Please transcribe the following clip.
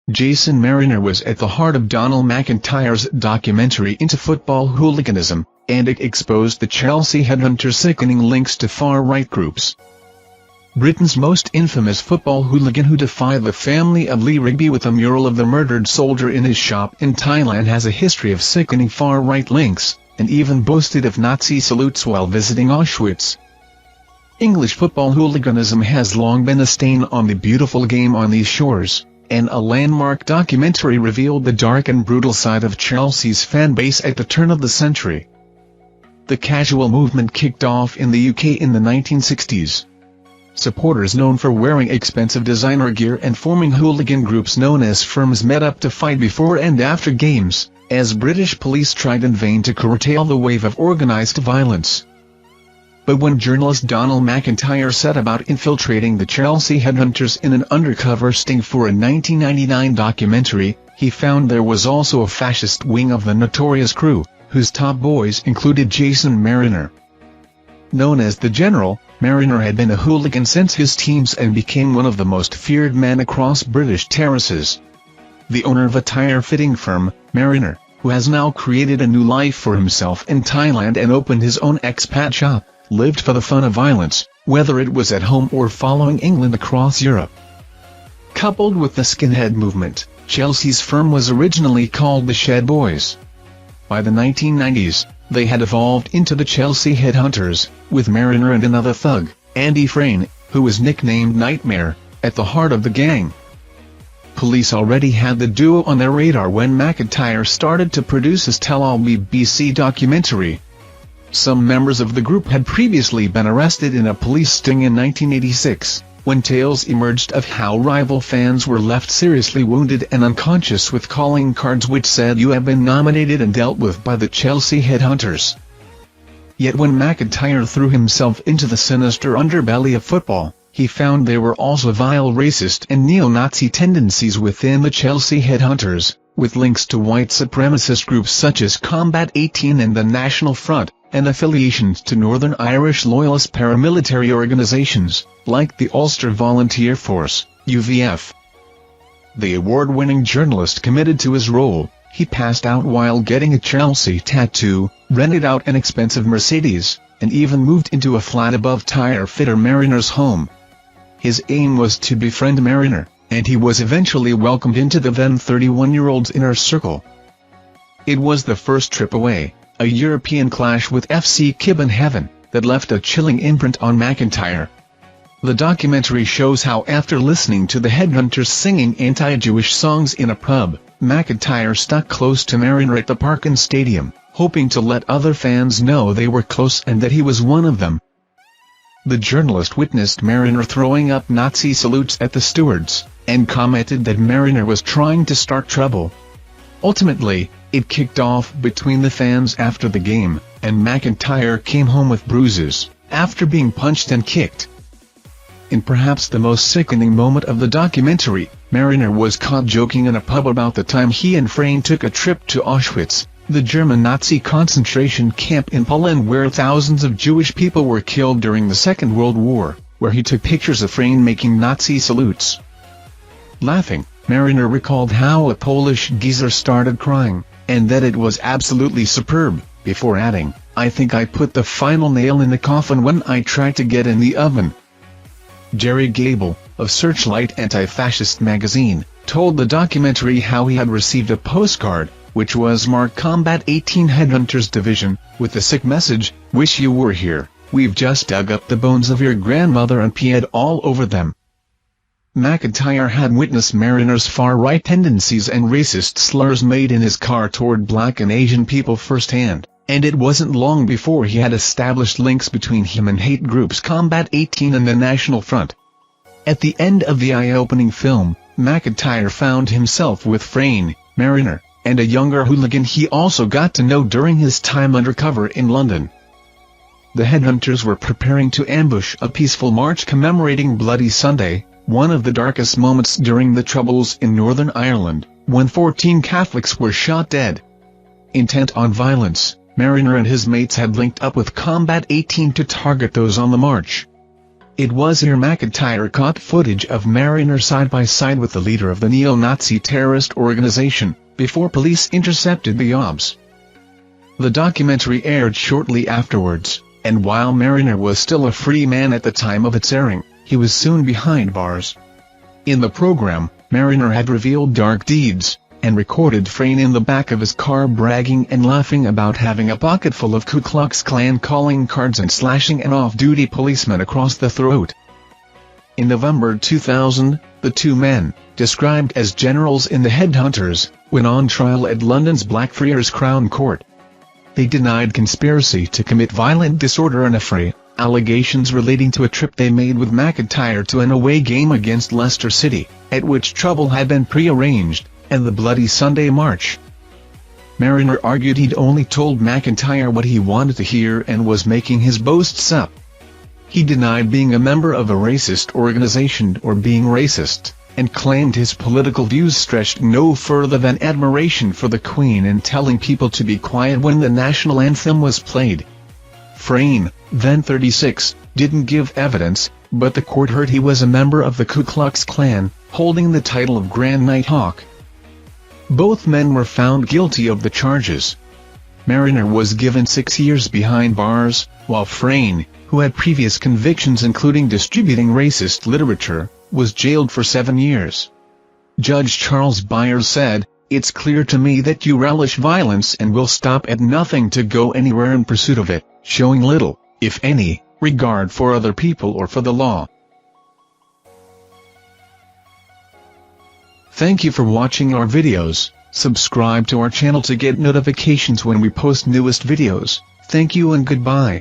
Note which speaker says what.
Speaker 1: Jason Marriner was at the heart of Donal MacIntyre's documentary into football hooliganism, and it exposed the Chelsea Headhunters' sickening links to far-right groups. Britain's most infamous football hooligan who defied the family of Lee Rigby with a mural of the murdered soldier in his shop in Thailand has a history of sickening far-right links, and even boasted of Nazi salutes while visiting Auschwitz. English football hooliganism has long been a stain on the beautiful game on these shores, and a landmark documentary revealed the dark and brutal side of Chelsea's fan base at the turn of the century. The casual movement kicked off in the UK in the 1960s. Supporters known for wearing expensive designer gear and forming hooligan groups known as firms met up to fight before and after games, as British police tried in vain to curtail the wave of organised violence. But when journalist Donal MacIntyre set about infiltrating the Chelsea Headhunters in an undercover sting for a 1999 documentary, he found there was also a fascist wing of the notorious crew, whose top boys included Jason Marriner. Known as the General, Marriner had been a hooligan since his teens and became one of the most feared men across British terraces. The owner of a tire-fitting firm, Marriner, who has now created a new life for himself in Thailand and opened his own expat shop, lived for the fun of violence, whether it was at home or following England across Europe. Coupled with the skinhead movement, Chelsea's firm was originally called the Shed Boys. By the 1990s, they had evolved into the Chelsea Headhunters, with Marriner and another thug, Andy Frayne, who was nicknamed Nightmare, at the heart of the gang. Police already had the duo on their radar when MacIntyre started to produce his tell-all BBC documentary. Some members of the group had previously been arrested in a police sting in 1986, when tales emerged of how rival fans were left seriously wounded and unconscious with calling cards which said "You have been nominated and dealt with by the Chelsea Headhunters." Yet when MacIntyre threw himself into the sinister underbelly of football, he found there were also vile racist and neo-Nazi tendencies within the Chelsea Headhunters, with links to white supremacist groups such as Combat 18 and the National Front, and affiliations to Northern Irish loyalist paramilitary organisations, like the Ulster Volunteer Force, UVF. The award-winning journalist committed to his role. He passed out while getting a Chelsea tattoo, rented out an expensive Mercedes, and even moved into a flat above tire fitter Marriner's home. His aim was to befriend Marriner, and he was eventually welcomed into the then 31-year-old's inner circle. It was the first trip away, a European clash with FC Kibbenhaven, that left a chilling imprint on MacIntyre. The documentary shows how after listening to the Headhunters singing anti-Jewish songs in a pub, MacIntyre stuck close to Marriner at the Parken Stadium, hoping to let other fans know they were close and that he was one of them. The journalist witnessed Marriner throwing up Nazi salutes at the stewards, and commented that Marriner was trying to start trouble. Ultimately, it kicked off between the fans after the game, and MacIntyre came home with bruises, after being punched and kicked. In perhaps the most sickening moment of the documentary, Marriner was caught joking in a pub about the time he and Frayne took a trip to Auschwitz, the German Nazi concentration camp in Poland where thousands of Jewish people were killed during the Second World War, where he took pictures of Frayne making Nazi salutes. Laughing, Marriner recalled how a Polish geezer started crying, and that it was absolutely superb, before adding, "I think I put the final nail in the coffin when I tried to get in the oven." Jerry Gable, of Searchlight Anti-Fascist magazine, told the documentary how he had received a postcard, which was marked Combat 18 Headhunters Division, with the sick message, "Wish you were here, we've just dug up the bones of your grandmother and peed all over them." MacIntyre had witnessed Marriner's far-right tendencies and racist slurs made in his car toward black and Asian people firsthand, and it wasn't long before he had established links between him and hate groups Combat 18 and the National Front. At the end of the eye-opening film, MacIntyre found himself with Frayne, Marriner, and a younger hooligan he also got to know during his time undercover in London. The Headhunters were preparing to ambush a peaceful march commemorating Bloody Sunday, one of the darkest moments during the Troubles in Northern Ireland, when 14 Catholics were shot dead. Intent on violence, Marriner and his mates had linked up with Combat 18 to target those on the march. It was here MacIntyre caught footage of Marriner side by side with the leader of the neo-Nazi terrorist organization, before police intercepted the obs. The documentary aired shortly afterwards, and while Marriner was still a free man at the time of its airing, he was soon behind bars. In the program, Marriner had revealed dark deeds, and recorded Frayne in the back of his car bragging and laughing about having a pocket full of Ku Klux Klan calling cards and slashing an off-duty policeman across the throat. In November 2000, the two men, described as generals in the Headhunters, went on trial at London's Blackfriars Crown Court. They denied conspiracy to commit violent disorder and affray, allegations relating to a trip they made with MacIntyre to an away game against Leicester City, at which trouble had been pre-arranged, and the Bloody Sunday March. Marriner argued he'd only told MacIntyre what he wanted to hear and was making his boasts up. He denied being a member of a racist organization or being racist, and claimed his political views stretched no further than admiration for the Queen and telling people to be quiet when the national anthem was played. Frayne, then 36, didn't give evidence, but the court heard he was a member of the Ku Klux Klan, holding the title of Grand Nighthawk. Both men were found guilty of the charges. Marriner was given 6 years behind bars, while Frayne, who had previous convictions including distributing racist literature, was jailed for 7 years. Judge Charles Byers said, "It's clear to me that you relish violence and will stop at nothing to go anywhere in pursuit of it, showing little, if any, regard for other people or for the law." Thank you for watching our videos. Subscribe to our channel to get notifications when we post newest videos. Thank you and goodbye.